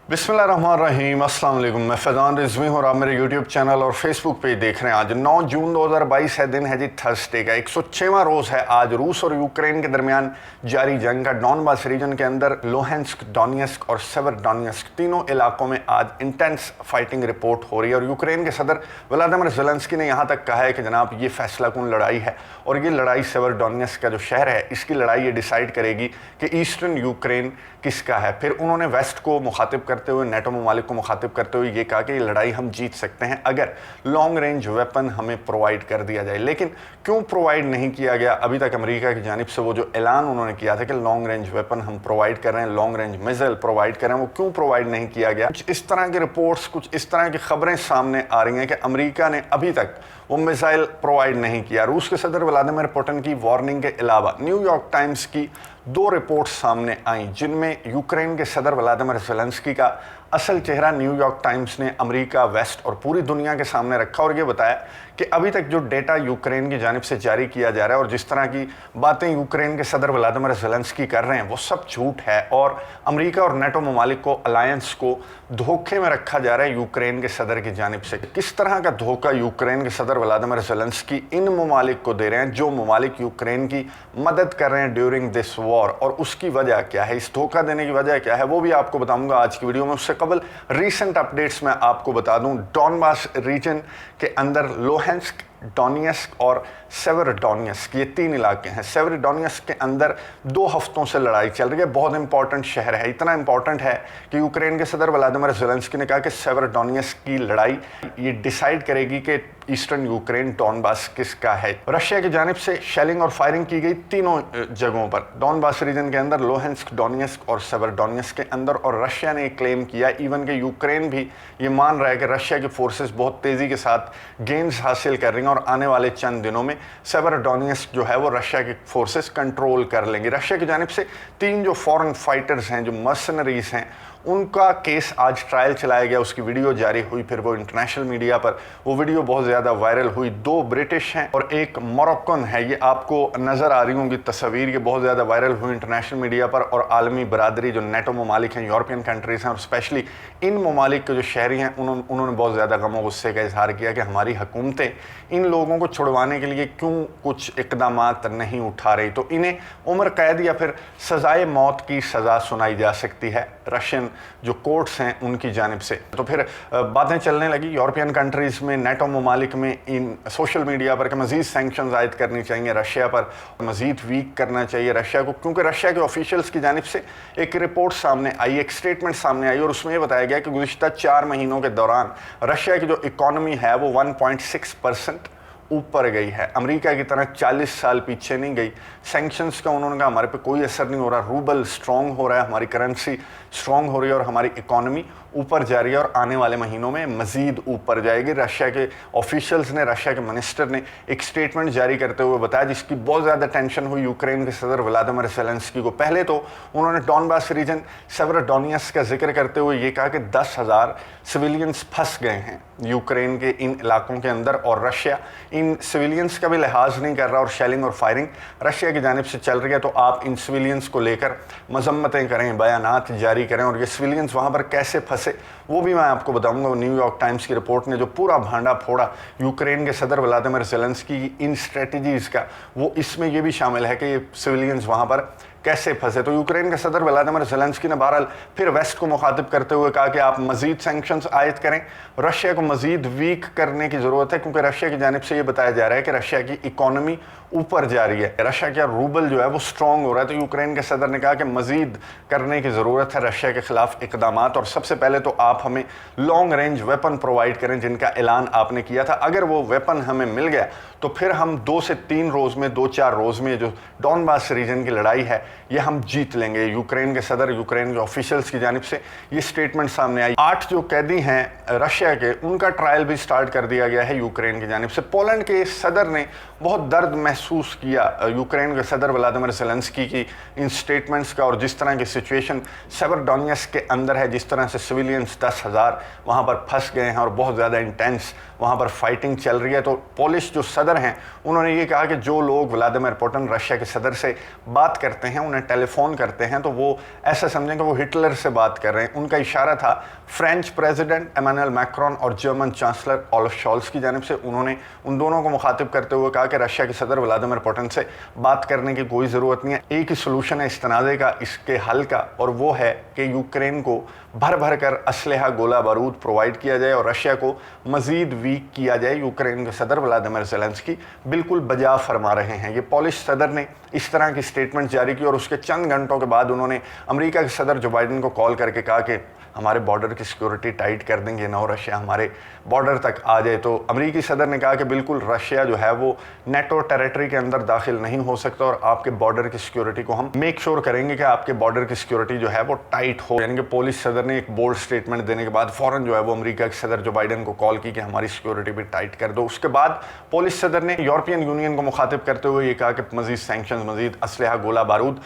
बिस्मिल्लाहिर्रहमानिर्रहीम, अस्सलाम वालेकुम। मैं फैज़ान रिजवी हूँ और आप मेरे यूट्यूब चैनल और फेसबुक पेज देख रहे हैं। आज 9 जून 2022 है, दिन है जी थर्सडे का। 106वां रोज़ है आज रूस और यूक्रेन के दरमियान जारी जंग का। डॉनबास रीजन के अंदर लोहेंस्क, डोनेट्स्क और सेवरडोनेट्स्क तीनों इलाकों में आज इंटेंस फाइटिंग रिपोर्ट हो रही है। और यूक्रेन के सदर व्लादिमीर ज़ेलेंस्की ने यहाँ तक कहा है कि जनाब ये फैसला कौन लड़ाई है और ये लड़ाई सेवरडोनेट्स्क का जो शहर है इसकी लड़ाई ये डिसाइड करेगी कि ईस्टर्न यूक्रेन किसका है। फिर उन्होंने वेस्ट को मुखातिब करते हुए, नेटो ममालिक को मुखातिब करते हुए ये कहा कि ये लड़ाई हम जीत सकते हैं अगर लॉन्ग रेंज वेपन हमें प्रोवाइड कर दिया जाए। लेकिन क्यों प्रोवाइड नहीं किया गया अभी तक अमेरिका की जानिब से? वो जो ऐलान उन्होंने किया था कि लॉन्ग रेंज वेपन हम प्रोवाइड कर रहे हैं, लॉन्ग रेंज मिसाइल प्रोवाइड कर रहे हैं, वो क्यों प्रोवाइड नहीं किया गया? कुछ इस तरह की रिपोर्ट्स, कुछ इस तरह की खबरें सामने आ रही हैं कि अमेरिका ने अभी तक वो मिसाइल प्रोवाइड नहीं किया। रूस के सदर व्लादिमीर पुतिन की वार्निंग के अलावा न्यूयॉर्क टाइम्स की 2 रिपोर्ट्स सामने आई जिनमें यूक्रेन के सदर व्लादिमीर ज़ेलेंस्की का असल चेहरा न्यूयॉर्क टाइम्स ने अमेरिका, वेस्ट और पूरी दुनिया के सामने रखा और ये बताया कि अभी तक जो डेटा यूक्रेन की जानिब से जारी किया जा रहा है और जिस तरह की बातें यूक्रेन के सदर व्लादिमीर ज़ेलेंस्की कर रहे हैं वो सब झूठ है और अमेरिका और नेटो ममालिक को, अलायंस को धोखे में रखा जा रहा है यूक्रेन के सदर की जानिब से। किस तरह का धोखा यूक्रेन के सदर व्लादिमीर ज़ेलेंस्की इन ममालिक को दे रहे हैं जो ममालिक यूक्रेन की मदद कर रहे हैं ड्यूरिंग दिस वॉर, और उसकी वजह क्या है, इस धोखा देने की वजह क्या है, वो भी आपको बताऊंगा आज की वीडियो में। उससे कबल रीसेंट अपडेट्स मैं आपको बता दूं। डॉनबास रीजन के अंदर लोहेंस्क, डोनेट्स्क और सेवरडोनेट्स्क ये 3 इलाके हैं। सेवरडोनेट्स्क के अंदर 2 हफ्तों से लड़ाई चल रही है। बहुत इंपॉर्टेंट शहर है, इतना इंपॉर्टेंट है कि यूक्रेन के सदर व्लादिमीर ज़ेलेंस्की ने कहा कि सेवरडोनेट्स्क की लड़ाई ये डिसाइड करेगी कि ईस्टर्न यूक्रेन, डॉनबास किसका है। रशिया की जानिब से शेलिंग और फायरिंग की गई तीनों जगहों पर, डॉनबास रीजन के अंदर, लोहेंस्क, डोनेट्स्क और सेवरडोनेट्स्क के अंदर। और रशिया ने क्लेम किया, इवन के यूक्रेन भी ये मान रहा है कि रशिया की फोर्सेस बहुत तेज़ी के साथ गेन्स हासिल कर रही हैं और आने वाले चंद दिनों में सेवरडोनेट्स्क जो है वो रशिया की फोर्सेस कंट्रोल कर लेंगी। रशिया की जानिब से 3 जो फॉरेन फाइटर्स हैं, जो मर्सनरीज हैं, उनका केस आज ट्रायल चलाया गया, उसकी वीडियो जारी हुई, फिर वो इंटरनेशनल मीडिया पर वो वीडियो बहुत ज़्यादा वायरल हुई। 2 ब्रिटिश हैं और 1 मोरक्कन है, ये आपको नज़र आ रही होंगी तस्वीर, ये बहुत ज़्यादा वायरल हुई इंटरनेशनल मीडिया पर। और आलमी बरादरी जो नेटो ममालिक हैं, यूरोपियन कंट्रीज़ हैं और स्पेशली इन ममालिक के जो शहरी हैं उन्होंने बहुत ज़्यादा गम और गुस्से का इजहार किया कि हमारी हुकूमतें इन लोगों को छुड़वाने के लिए क्यों कुछ इकदामात नहीं उठा रही। तो इन्हें उम्र कैद या फिर सज़ाए मौत की सज़ा सुनाई जा सकती है रशियन जो कोर्ट्स हैं उनकी जानिब से। तो फिर बातें चलने लगी यूरोपियन कंट्रीज़ में, नेटो ममालिक में, इन सोशल मीडिया पर कि मज़ीद सैंक्शंस आयद करनी चाहिए रशिया पर, मज़ीद वीक करना चाहिए रशिया को, क्योंकि रशिया के ऑफिशियल्स की जानिब से एक रिपोर्ट सामने आई, एक स्टेटमेंट सामने आई और उसमें ये बताया गया कि गुज़िश्ता 4 महीनों के दौरान रशिया की जो इकॉनमी है वो 1.6% ऊपर गई है। अमेरिका की तरह 40 साल पीछे नहीं गई। सैंक्शंस का उन्होंने कहा हमारे पे कोई असर नहीं हो रहा, रूबल स्ट्रॉन्ग हो रहा है, हमारी करेंसी स्ट्रॉन्ग हो रही है और हमारी इकॉनमी ऊपर जा रही है और आने वाले महीनों में मज़ीद ऊपर जाएगी। रशिया के ऑफिशियल्स ने, रशिया के मिनिस्टर ने एक स्टेटमेंट जारी करते हुए बताया जिसकी बहुत ज़्यादा टेंशन हुई यूक्रेन के सदर व्लादिमीर ज़ेलेंस्की को। पहले तो उन्होंने डॉनबास रीजन, सेवरडोनेट्स्क का जिक्र करते हुए ये कहा कि 10,000 सिविलियंस फंस गए हैं यूक्रेन के इन इलाकों के अंदर और रशिया इन सिविलियंस का भी लिहाज नहीं कर रहा और शेलिंग और फायरिंग रशिया की जानिब से चल रही है। तो आप इन सिविलियंस को लेकर मजम्मतें करें, बयानात जारी करें और ये सिविलियंस वहाँ पर कैसे फंसे वो भी मैं आपको बताऊंगा। न्यूयॉर्क टाइम्स की रिपोर्ट ने जो पूरा भांडा फोड़ा यूक्रेन के सदर व्लादिमीर ज़ेलेंस्की की इन स्ट्रेटजीज़ का, वो इसमें ये भी शामिल है कि ये सिविलियंस वहाँ पर कैसे फंसे। तो यूक्रेन के सदर व्लादिमीर ज़ेलेंस्की ने बहरहाल फिर वेस्ट को मुखातिब करते हुए कहा कि आप मज़ीद सैंक्शंस आयद करें, रशिया को मज़ीद वीक करने की ज़रूरत है, क्योंकि रशिया की जानिब से ये बताया जा रहा है कि रशिया की इकॉनमी ऊपर जा रही है, रशिया का रूबल जो है वो स्ट्रॉन्ग हो रहा है। तो यूक्रेन के सदर ने कहा कि मज़ीद करने की ज़रूरत है रशिया के ख़िलाफ़ इक़दामात, और सबसे पहले तो आप हमें लॉन्ग रेंज वेपन प्रोवाइड करें जिनका ऐलान आपने किया था। अगर वो वेपन हमें मिल गया तो फिर हम 2 से 3 रोज़ में, 2-4 रोज़ में जो डॉनबास रीजन की लड़ाई है ये हम जीत लेंगे। यूक्रेन के सदर, यूक्रेन के ऑफिशियल्स की जानिब से ये स्टेटमेंट सामने आई। 8 जो कैदी हैं रशिया के, उनका ट्रायल भी स्टार्ट कर दिया गया है यूक्रेन की जानिब से। पोलैंड के सदर ने बहुत दर्द महसूस किया यूक्रेन के सदर व्लादिमीर ज़ेलेंस्की की इन स्टेटमेंट्स का और जिस तरह की सिचुएशन सेवरडोनेट्स्क के अंदर है, जिस तरह से सिविलियंस 10,000 वहाँ पर फंस गए हैं और बहुत ज़्यादा इंटेंस वहाँ पर फाइटिंग चल रही है। तो पोलिश जो सदर हैं उन्होंने ये कहा कि जो लोग व्लादिमीर पुतिन रशिया के सदर से बात करते हैं, उन्हें टेलीफोन करते हैं तो वो ऐसा समझें कि वो हिटलर से बात कर रहे हैं। उनका इशारा था फ्रेंच प्रेसिडेंट इमैनुअल मैक्रोन और जर्मन चांसलर ओलाफ शॉल्स की जानिब से। उन्होंने उन दोनों को मुखातिब करते हुए कहा कि रशिया के सदर व्लादिमीर पुतिन से बात करने की कोई ज़रूरत नहीं है, एक ही सोल्यूशन है इस तनाज़े का, इसके हल का, और वो है कि यूक्रेन को भर भर कर असलहा गोला बारूद प्रोवाइड किया जाए और रशिया को मज़ीद वीक किया जाए। यूक्रेन के सदर व्लादिमीर ज़ेलेंस्की बिल्कुल बजा फरमा रहे हैं। ये पोलिश सदर ने इस तरह की स्टेटमेंट जारी की और उसके चंद घंटों के बाद उन्होंने अमेरिका के सदर जो बाइडन को कॉल करके कहा कि हमारे बॉर्डर की सिक्योरिटी टाइट कर देंगे ना, और रशिया हमारे बॉर्डर तक आ जाए। तो अमेरिकी सदर ने कहा कि बिल्कुल रशिया जो है वो नेटो टेरिटरी के अंदर दाखिल नहीं हो सकता और आपके बॉर्डर की सिक्योरिटी को हम मेक श्योर करेंगे कि आपके बॉर्डर की सिक्योरिटी जो है वो टाइट हो। यानी कि पोलिश सदर ने एक बोल्ड स्टेटमेंट देने के बाद फौरन जो है वो अमेरिका के सदर जो बाइडन को कॉल की कि हमारी सिक्योरिटी भी टाइट कर दो। उसके बाद पोलिश सदर ने यूरोपियन यूनियन को मुखातिब करते हुए ये कहा कि मजीद सैंक्शंस, मजीद असलहा गोला बारूद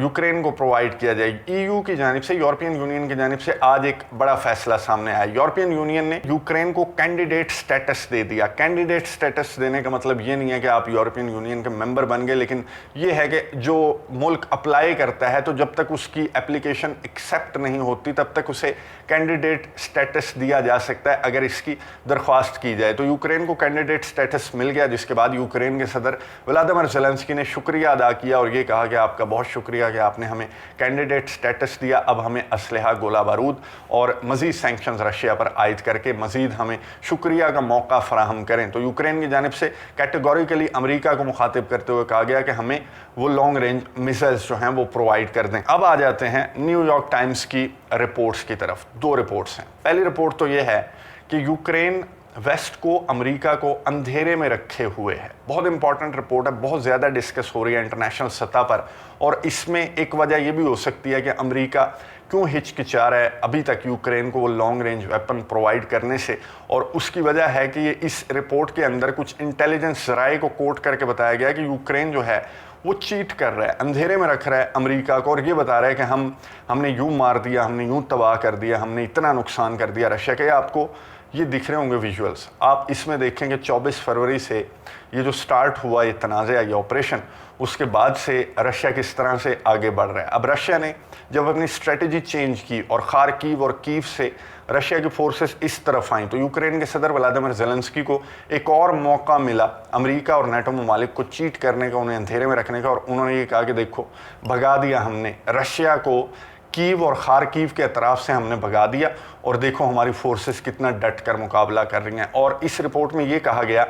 यूक्रेन को प्रोवाइड किया जाए। EU की जानिब से, यूरोपियन यूनियन की जानिब से आज एक बड़ा फैसला सामने आया। यूरोपियन यूनियन ने यूक्रेन को कैंडिडेट स्टेटस दे दिया। कैंडिडेट स्टेटस देने का मतलब ये नहीं है कि आप यूरोपियन यूनियन के मेंबर बन गए, लेकिन ये है कि जो मुल्क अप्लाई करता है तो जब तक उसकी एप्लीकेशन एक्सेप्ट नहीं होती तब तक उसे कैंडिडेट स्टेटस दिया जा सकता है अगर इसकी दरख्वास्त की जाए। तो यूक्रेन को कैंडिडेट स्टेटस मिल गया, जिसके बाद यूक्रेन के सदर व्लादिमीर ज़ेलेंस्की ने शुक्रिया अदा किया और ये कहा कि आपका बहुत शुक्रिया कि आपने हमें कैंडिडेट स्टेटस दिया, अब हमें असलहा गोला बारूद और मज़ीद सैंक्शंस रशिया पर आयद करके मज़ीद हमें शुक्रिया का मौका फराहम करें। तो यूक्रेन की जानिब से कैटेगोरिकली अमेरिका को मुखातिब करते हुए कहा गया कि हमें वो लॉन्ग रेंज मिसाइल्स जो हैं वो प्रोवाइड कर दें। अब आ जाते हैं न्यूयॉर्क टाइम्स की रिपोर्ट्स की तरफ। दो रिपोर्ट्स हैं। पहली रिपोर्ट तो ये है कि यूक्रेन वेस्ट को, अमेरिका को अंधेरे में रखे हुए है। बहुत इंपॉर्टेंट रिपोर्ट है, बहुत ज़्यादा डिस्कस हो रही है इंटरनेशनल सतह पर, और इसमें एक वजह यह भी हो सकती है कि अमेरिका क्यों हिचकिचा रहा है अभी तक यूक्रेन को वो लॉन्ग रेंज वेपन प्रोवाइड करने से। और उसकी वजह है कि ये इस रिपोर्ट के अंदर कुछ इंटेलिजेंस ज़राए को कोट करके बताया गया कि यूक्रेन जो है वो चीट कर रहा है, अंधेरे में रख रहा है अमेरिका को, और ये बता रहा है कि हमने यूँ मार दिया, हमने यूँ तबाह कर दिया, हमने इतना नुकसान कर दिया रशिया के। आपको ये दिख रहे होंगे विजुअल्स, आप इसमें देखेंगे 24 फरवरी से ये जो स्टार्ट हुआ ये तनाज़ा, ये ऑपरेशन, उसके बाद से रशिया किस तरह से आगे बढ़ रहा है। अब रशिया ने जब अपनी स्ट्रेटजी चेंज की और खार्किव और कीव से रशिया की फोर्सेस इस तरफ आई, तो यूक्रेन के सदर व्लादिमीर ज़ेलेंस्की को एक और मौका मिला अमेरिका और नेटो ममालिक को चीट करने का, उन्हें अंधेरे में रखने का, और उन्होंने ये कहा कि देखो भगा दिया हमने रशिया को, कीव और खार्किव के अतराफ से हमने भगा दिया, और देखो हमारी फोर्सेस कितना डट कर मुकाबला कर रही हैं। और इस रिपोर्ट में ये कहा गया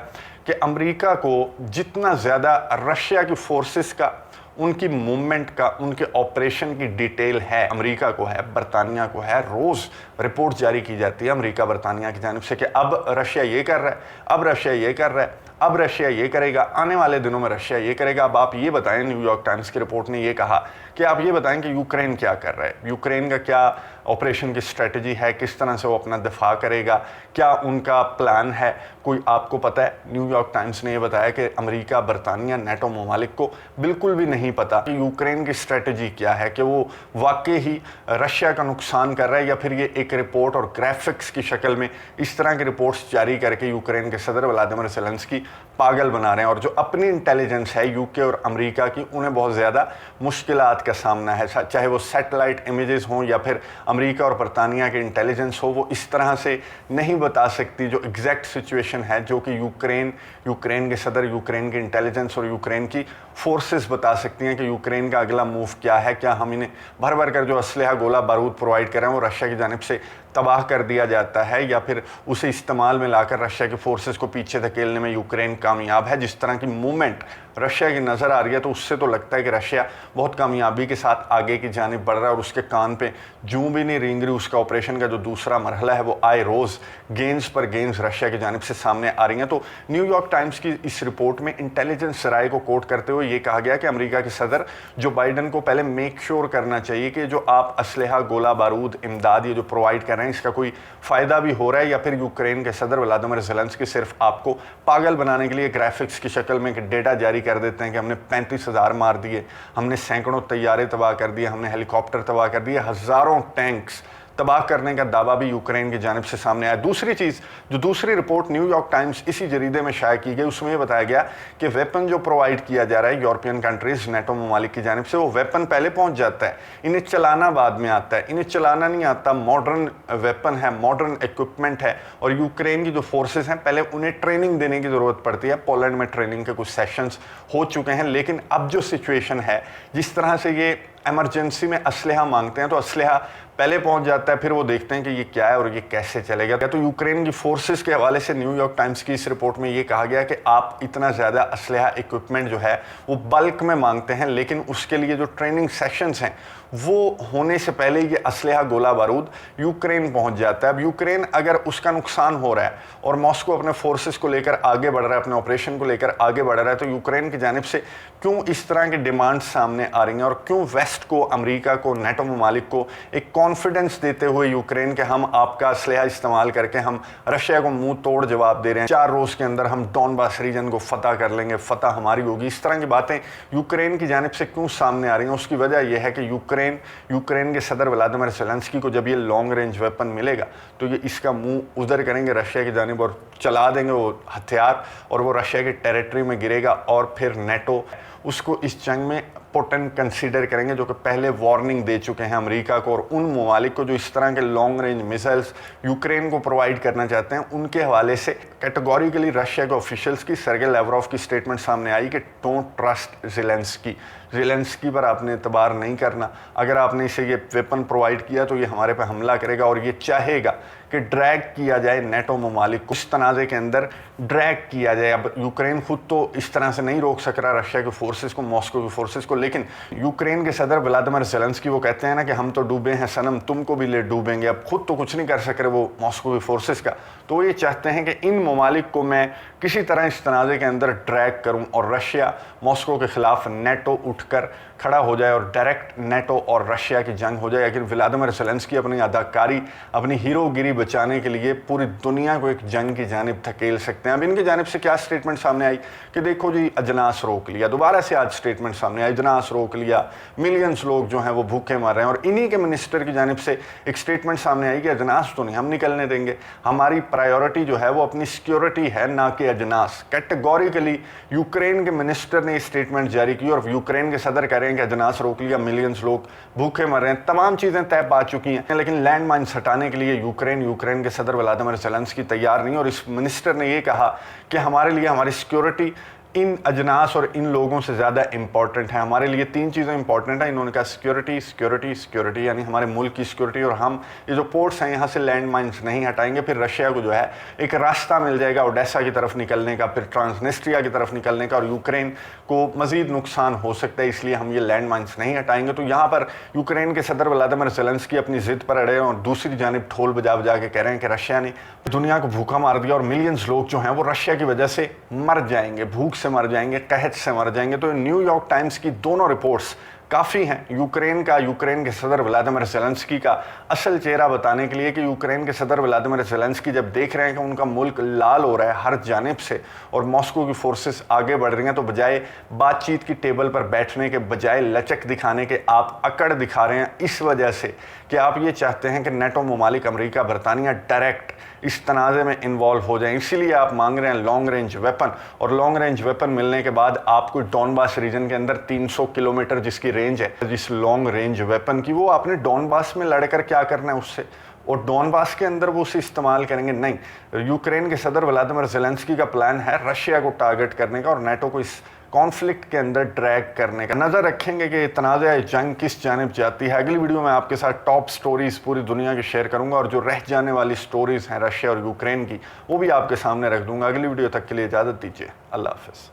कि अमेरिका को जितना ज़्यादा रशिया की फोर्सेस का, उनकी मूवमेंट का, उनके ऑपरेशन की डिटेल है, अमेरिका को है, बरतानिया को है, रोज़ रिपोर्ट जारी की जाती है अमेरिका बरतानिया की जानिब से कि अब रशिया ये कर रहा है, अब रशिया ये कर रहा है, अब रशिया ये करेगा, आने वाले दिनों में रशिया ये करेगा। अब आप ये बताएं, न्यूयॉर्क टाइम्स की रिपोर्ट ने ये कहा कि आप ये बताएं कि यूक्रेन क्या कर रहा है, यूक्रेन का क्या ऑपरेशन की स्ट्रेटजी है, किस तरह से वो अपना दिफा करेगा, क्या उनका प्लान है, कोई आपको पता है? न्यूयॉर्क टाइम्स ने ये बताया कि अमेरिका, बरतानिया, नेटो ममालिक को बिल्कुल भी नहीं पता कि यूक्रेन की स्ट्रेटजी क्या है, कि वो वाकई ही रशिया का नुकसान कर रहा है या फिर ये एक रिपोर्ट और ग्राफिक्स की शक्ल में इस तरह की रिपोर्ट्स जारी करके यूक्रेन के सदर व्लादिमीर ज़ेलेंस्की पागल बना रहे हैं। और जो अपनी इंटेलिजेंस है यूके और अमेरिका की, उन्हें बहुत ज़्यादा मुश्किलात का सामना है, चाहे वो सैटेलाइट इमेजेस हों या फिर अमेरिका और बरतानिया की इंटेलिजेंस हो, वो इस तरह से नहीं बता सकती जो एग्जैक्ट सिचुएशन है, जो कि यूक्रेन के सदर, यूक्रेन की इंटेलिजेंस और यूक्रेन की फोर्सेस बता सकती हैं कि यूक्रेन का अगला मूव क्या है। क्या हम इन्हें भर भर कर जो असलहा गोला बारूद प्रोवाइड कर रहे हैं वो रशिया की जानिब से तबाह कर दिया जाता है, या फिर उसे इस्तेमाल में लाकर रशिया के फोर्सेस को पीछे धकेलने में यूक्रेन कामयाब है। जिस तरह की मूवमेंट रशिया की नज़र आ रही है तो उससे तो लगता है कि रशिया बहुत कामयाबी के साथ आगे की जानिब बढ़ रहा है और उसके कान पे जूं भी नहीं रेंग रही। उसका ऑपरेशन का जो दूसरा मरहला है वो आए रोज़ गेंस पर गेंस रशिया की जानिब से सामने आ रही हैं। तो न्यूयॉर्क टाइम्स की इस रिपोर्ट में इंटेलिजेंस राय को कोट करते हुए ये कहा गया कि अमेरिका के सदर जो बाइडन को पहले मेक श्योर करना चाहिए कि जो आप असलहा, गोला बारूद, इमदाद ये जो प्रोवाइड कर रहे हैं इसका कोई फ़ायदा भी हो रहा है, या फिर यूक्रेन के सदर व्लादिमीर ज़ेलेंस्की सिर्फ आपको पागल बनाने के लिए ग्राफिक्स की शक्ल में डेटा जारी कर देते हैं कि हमने 35,000 मार दिए, हमने सैकड़ों तैयारे तबाह कर दिए, हमने हेलीकॉप्टर तबाह कर दिए, हज़ारों टैंक्स तबाह करने का दावा भी यूक्रेन की जानिब से सामने आया। दूसरी चीज़, जो दूसरी रिपोर्ट न्यूयॉर्क टाइम्स इसी जरीदे में शाया की गई, उसमें यह बताया गया कि वेपन जो प्रोवाइड किया जा रहा है यूरोपियन कंट्रीज नेटो ममालिक की जानिब से, वो वेपन पहले पहुंच जाता है, इन्हें चलाना बाद में आता है। इन्हें चलाना नहीं आता, मॉडर्न वेपन है, मॉडर्न इक्विपमेंट है, और यूक्रेन की जो फोर्सेस हैं पहले उन्हें ट्रेनिंग देने की ज़रूरत पड़ती है। पोलैंड में ट्रेनिंग के कुछ सेशंस हो चुके हैं, लेकिन अब जो सिचुएशन है, जिस तरह से ये एमरजेंसी में असलहा मांगते हैं तो असलहा पहले पहुंच जाता है, फिर वो देखते हैं कि ये क्या है और ये कैसे चलेगा। तो यूक्रेन की फोर्सेस के हवाले से न्यूयॉर्क टाइम्स की इस रिपोर्ट में ये कहा गया कि आप इतना ज़्यादा असलहा इक्विपमेंट जो है वो बल्क में मांगते हैं, लेकिन उसके लिए जो ट्रेनिंग सेशंस हैं वो होने से पहले ये असलहा गोला बारूद यूक्रेन पहुंच जाता है। अब यूक्रेन अगर उसका नुकसान हो रहा है और मॉस्को अपने फोर्सेस को लेकर आगे बढ़ रहा है, अपने ऑपरेशन को लेकर आगे बढ़ रहा है, तो यूक्रेन की जानिब से क्यों इस तरह की डिमांड सामने आ रही हैं, और क्यों वेस्ट को, अमेरिका को, नेटो ममालिक को एक कॉन्फिडेंस देते हुए यूक्रेन के हम आपका असलहा इस्तेमाल करके हम रशिया को मुंह तोड़ जवाब दे रहे हैं, 4 रोज़ के अंदर हम डॉनबास रीजन को फतह कर लेंगे, फतह हमारी होगी, इस तरह की बातें यूक्रेन की जानिब से क्यों सामने आ रही हैं? उसकी वजह यह है कि यूक्रेन के सदर व्लादिमीर ज़ेलेंस्की को जब ये लॉन्ग रेंज वेपन मिलेगा तो ये इसका मुंह उधर करेंगे रशिया की जानिब और चला देंगे वो हथियार, और वो रशिया की टेरिटरी में गिरेगा, और फिर नेटो उसको इस जंग में पोटेंट कंसीडर करेंगे, जो कि पहले वार्निंग दे चुके हैं अमेरिका को और उन ममालिक को जो इस तरह के लॉन्ग रेंज मिसाइल्स यूक्रेन को प्रोवाइड करना चाहते हैं। उनके हवाले से कैटेगोरिकली रशिया के ऑफिशियल्स की, सर्गेई लैवरोव की स्टेटमेंट सामने आई कि डोंट ट्रस्ट ज़ेलेंस्की पर आपने एतबार नहीं करना, अगर आपने इसे ये वेपन प्रोवाइड किया तो ये हमारे पे हमला करेगा और ये चाहेगा कि ड्रैग किया जाए नेटो ममालिक को, इस तनाज़े के अंदर ड्रैग किया जाए। अब यूक्रेन खुद तो इस तरह से नहीं रोक सक रहा रशिया के फोर्सेस को, मॉस्को की फोर्सेस को, लेकिन यूक्रेन के सदर व्लादिमीर ज़ेलेंस्की वो कहते हैं ना कि हम तो डूबे हैं सनम, तुमको भी ले डूबेंगे। अब खुद तो कुछ नहीं कर सक रहे वो मॉस्को की फोर्सेस का, तो वो ये चाहते हैं कि इन ममालिक को मैं किसी तरह इस तनाज़े के अंदर ड्रैग करूं और रशिया मॉस्को के खिलाफ नेटो उठकर खड़ा हो जाए और डायरेक्ट नेटो और रशिया की जंग हो जाए। लेकिन व्लादिमीर ज़ेलेंस्की अपनी अदाकारी, अपनी हीरोगिरी बचाने के लिए पूरी दुनिया को एक जंग की जानिब धकेल सकते हैं। अब इनकी जानिब से क्या स्टेटमेंट सामने आई कि देखो जी अजनास रोक लिया, दोबारा से आज स्टेटमेंट सामने आई, अजनास रोक लिया, मिलियंस लोग जो हैं वो भूखे मर रहे हैं, और इन्हीं के मिनिस्टर की जानिब से एक स्टेटमेंट सामने आई कि अजनास तो नहीं हम निकलने देंगे, हमारी प्रायोरिटी जो है वो अपनी सिक्योरिटी है, ना कि अजनास। कैटेगोरिकली यूक्रेन के मिनिस्टर ने स्टेटमेंट जारी की और यूक्रेन के सदर कह रहे हैं कि अजनास रोक लिया, मिलियंस लोग भूखे मर रहे हैं, तमाम चीज़ें तय पा चुकी हैं, लेकिन लैंड माइन्स हटाने के लिए यूक्रेन के सदर व्लादिमीर ज़ेलेंस्की तैयार नहीं। और इस मिनिस्टर ने ये कहा कि हमारे लिए हमारी सिक्योरिटी इन अजनास और इन लोगों से ज़्यादा इंपॉर्टेंट है, हमारे लिए 3 चीज़ें इंपॉर्टेंट हैं। इन्होंने कहा सिक्योरिटी, सिक्योरिटी, सिक्योरिटी, यानी हमारे मुल्क की सिक्योरिटी, और हम ये जो पोर्ट्स हैं यहाँ से लैंड माइन्स नहीं हटाएंगे, फिर रशिया को जो है एक रास्ता मिल जाएगा ओडेसा की तरफ निकलने का, फिर ट्रांसनिस्ट्रिया की तरफ निकलने का, और यूक्रेन को मज़ीद नुकसान हो सकता है, इसलिए हम ये लैंड माइन्स नहीं हटाएंगे। तो यहाँ पर यूक्रेन के सदर व्लादिमीर ज़ेलेंस्की अपनी ज़िद पर अड़े हैं और दूसरी जानिब ढोल बजा बजा के कह रहे हैं कि रशिया ने दुनिया को भूखा मार दिया और मिलियंस लोग जो हैं वो रशिया की वजह से मर जाएंगे, भूख से मर जाएंगे, कहत से मर जाएंगे। तो न्यूयॉर्क टाइम्स की दोनों रिपोर्ट्स काफ़ी हैं यूक्रेन के सदर व्लादिमीर ज़ेलेंस्की का असल चेहरा बताने के लिए कि यूक्रेन के सदर व्लादिमीर ज़ेलेंस्की जब देख रहे हैं कि उनका मुल्क लाल हो रहा है हर जानिब से और मॉस्को की फोर्सेस आगे बढ़ रही हैं, तो बजाय बातचीत की टेबल पर बैठने के बजाय लचक दिखाने के आप अकड़ दिखा रहे हैं, इस वजह से कि आप ये चाहते हैं कि नेटो ममालिक अमेरिका, बरतानिया डायरेक्ट इस तनाज़े में इन्वॉल्व हो जाएं, इसीलिए आप मांग रहे हैं लॉन्ग रेंज वेपन। और लॉन्ग रेंज वेपन मिलने के बाद आपको डॉनबास रीजन के अंदर 300 किलोमीटर जिसकी रेंज है, जिस लॉन्ग रेंज वेपन की, वो आपने डॉनबास में लड़कर क्या करना है उससे, और डॉनबास के अंदर वो उसे इस्तेमाल करेंगे नहीं। यूक्रेन के सदर व्लादिमीर ज़ेलेंस्की का प्लान है रशिया को टारगेट करने का और नेटो को इस कॉन्फ्लिक्ट के अंदर ड्रैग करने का। नज़र रखेंगे कि तनाज़ा जंग किस जानिब जाती है। अगली वीडियो में आपके साथ टॉप स्टोरीज़ पूरी दुनिया की शेयर करूंगा और जो रह जाने वाली स्टोरीज़ हैं रशिया और यूक्रेन की, वो भी आपके सामने रख दूंगा। अगली वीडियो तक के लिए इजाज़त दीजिए। अल्लाह हाफ़िज़।